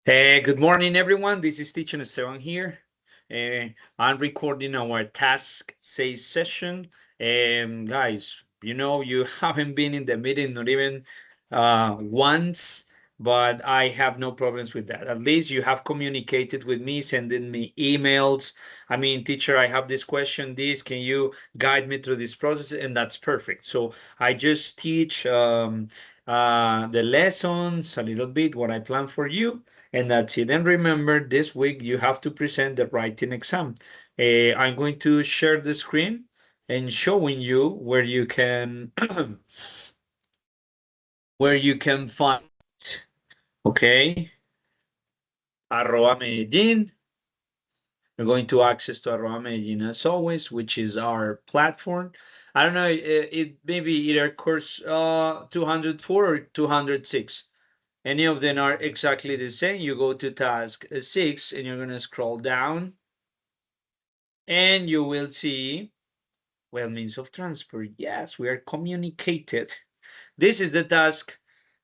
Good morning, everyone. This is Teacher Esteban here. I'm recording our task say session. Guys, you haven't been in the meeting, not even once, but I have no problems with that. At least you have communicated with me, sending me emails. I mean, teacher, I have this question, can you guide me through this process? And that's perfect. So I just teach the lessons a little bit, what I plan for you, and that's it. And remember, this week you have to present the writing exam. I'm going to share the screen and showing you where you can find it. Okay, arroba Medellin. We're going to access to arroba Medellin as always, which is our platform. I don't know, it maybe either course 204 or 206. Any of them are exactly the same. You go to task 6 and you're going to scroll down and you will see, well, means of transport. Yes, we are communicated. This is the task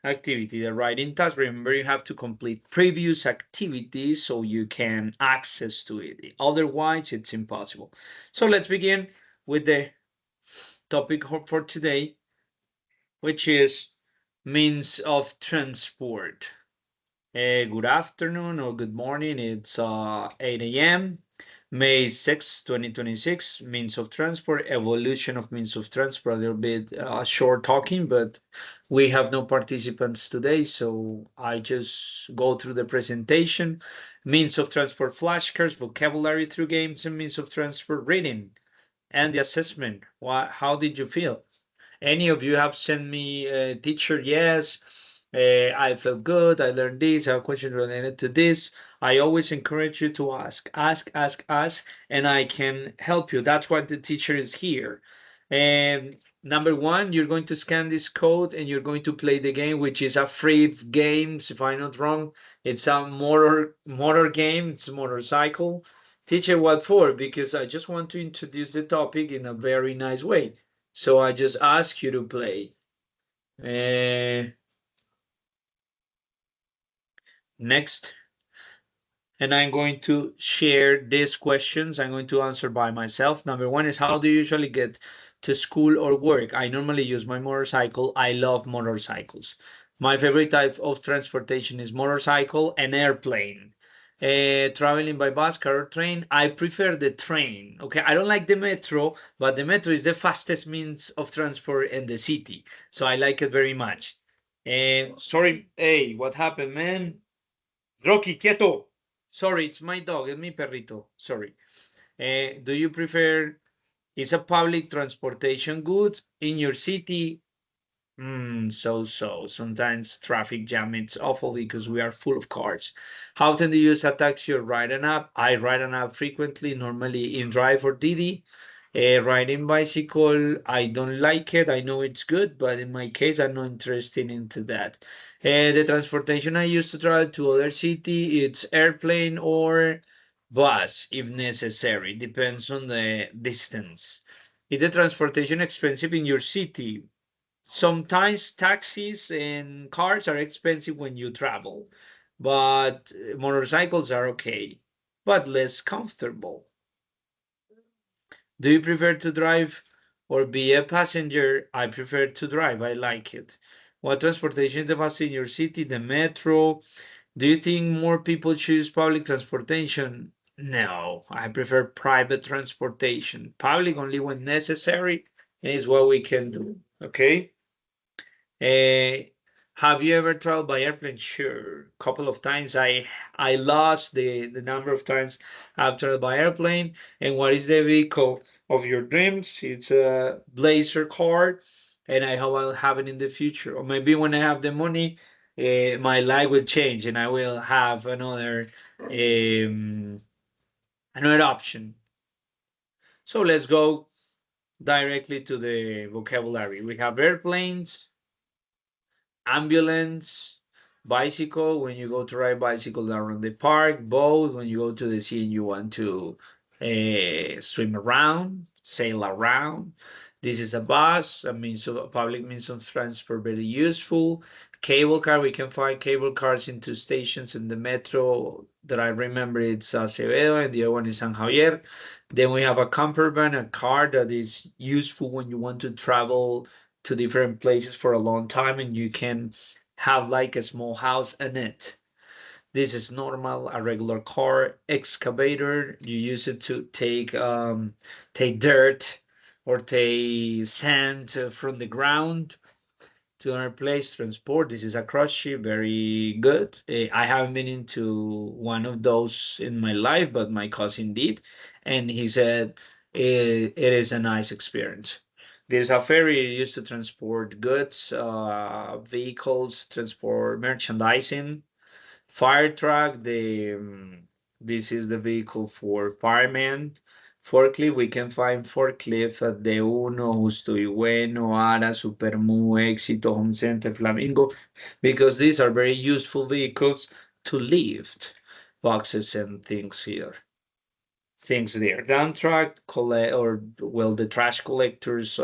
activity, the writing task. Remember, you have to complete previous activities so you can access to it. Otherwise, it's impossible. So let's begin with the topic for today, which is means of transport. Good afternoon or good morning. It's 8 a.m. May 6, 2026. Means of transport, evolution of means of transport. A little bit short talking, but we have no participants today, so I just go through the presentation. Means of transport flashcards, vocabulary through games, and means of transport reading, and the assessment. How did you feel? Any of you have sent me a teacher? Yes, I felt good. I learned this. I have questions related to this. I always encourage you to ask, and I can help you. That's why the teacher is here. And number one, you're going to scan this code and you're going to play the game, which is a free game. If I'm not wrong, it's a motor game. It's a motorcycle. Teacher, what for? Because I just want to introduce the topic in a very nice way. So I just ask you to play. Uh, Next. And I'm going to share these questions. I'm going to answer by myself. Number one is, how do you usually get to school or work? I normally use my motorcycle. I love motorcycles. My favorite type of transportation is motorcycle and airplane. Traveling by bus, car, or train, I prefer the train. Okay, I don't like the metro, but the metro is the fastest means of transport in the city, so I like it very much. Sorry, hey, what happened, man? Rocky, quieto. Sorry, it's my dog, it's mi perrito. Sorry. Do you prefer, is a public transportation good in your city? So. Sometimes traffic jam, it's awful because we are full of cars. How often do you use a taxi or ride an app? I ride an app frequently, normally in Drive or Didi. Riding bicycle, I don't like it. I know it's good, but in my case, I'm not interested into that. The transportation I use to travel to other city, it's airplane or bus if necessary. Depends on the distance. Is the transportation expensive in your city? Sometimes taxis and cars are expensive when you travel, but motorcycles are okay, but less comfortable. Do you prefer to drive or be a passenger? I prefer to drive. I like it. What transportation is the fastest in your city? The metro. Do you think more people choose public transportation? No, I prefer private transportation. Public only when necessary, and is what we can do. Okay. Uh, have you ever traveled by airplane? Sure, a couple of times. I lost the number of times I've traveled by airplane. And what is the vehicle of your dreams? It's a Blazer car, and I hope I'll have it in the future. Or maybe when I have the money, my life will change, and I will have another option. So let's go directly to the vocabulary. We have airplanes, ambulance, bicycle when you go to ride bicycle around the park, boat when you go to the sea and you want to swim around, sail around, This is a bus, a means of a public means of transport, very useful. Cable car, we can find cable cars into stations in the metro that I remember it's Acevedo and the other one is San Javier. Then we have a camper van, a car that is useful when you want to travel to different places for a long time and you can have like a small house in it. This is normal, a regular car. Excavator, you use it to take dirt or take sand from the ground to another place. Transport, this is a cruise ship, very good. I haven't been into one of those in my life, but my cousin did, and he said it is a nice experience. There's a ferry used to transport goods, vehicles, transport merchandising. Fire truck, this is the vehicle for firemen. Forklift, we can find forklift at the Uno, Justo y Bueno, Ara, Supermu, Éxito, Home Center, Flamingo, because these are very useful vehicles to lift boxes and things here. Things there. Dump truck collect or well, the trash collectors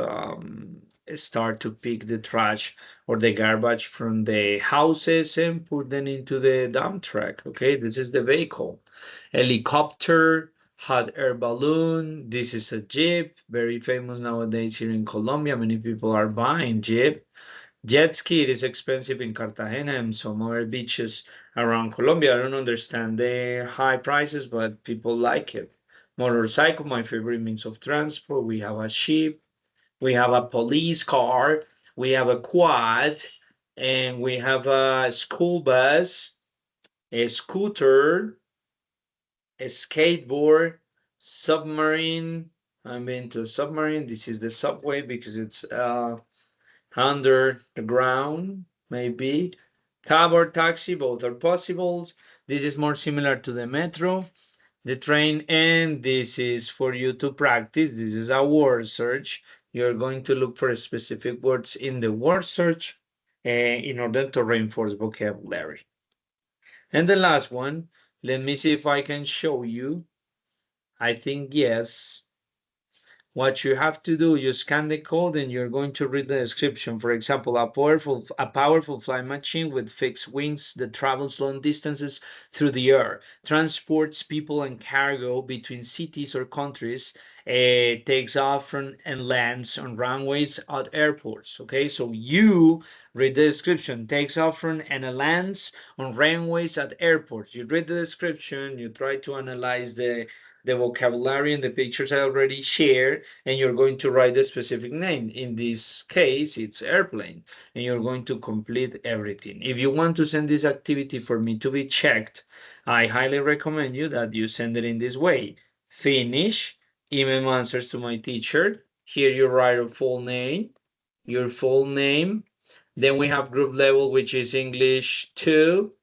start to pick the trash or the garbage from the houses and put them into the dump truck. Okay, this is the vehicle. Helicopter, hot air balloon. This is a jeep, very famous nowadays here in Colombia. Many people are buying jeep. Jet ski, it is expensive in Cartagena and some other beaches around Colombia. I don't understand the high prices, but people like it. Motorcycle, my favorite means of transport. We have a ship, we have a police car, we have a quad, and we have a school bus, a scooter, a skateboard, submarine. I'm been to a submarine. This is the subway because it's under the ground, maybe. Cab or taxi, both are possible. This is more similar to the metro, the train, and this is for you to practice. This is a word search. You're going to look for specific words in the word search in order to reinforce vocabulary. And the last one, let me see if I can show you. I think yes. What you have to do, you scan the code and you're going to read the description. For example, a powerful flying machine with fixed wings that travels long distances through the air, transports people and cargo between cities or countries, takes off from and lands on runways at airports. Okay, so you read the description, takes off from and lands on runways at airports. You read the description, you try to analyze the vocabulary and the pictures I already shared, and you're going to write the specific name. In this case, it's airplane, and you're going to complete everything. If you want to send this activity for me to be checked, I highly recommend you that you send it in this way. Finish, email answers to my teacher. Here you write your full name. Then we have group level, which is English 2,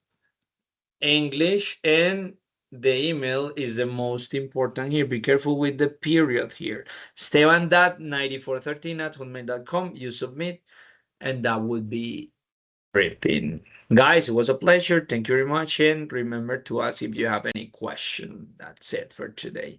English, and the email is the most important here. Be careful with the period here. Esteban.9413@hotmail.com. You submit, and that would be everything. Guys, it was a pleasure. Thank you very much. And remember to ask if you have any question. That's it for today.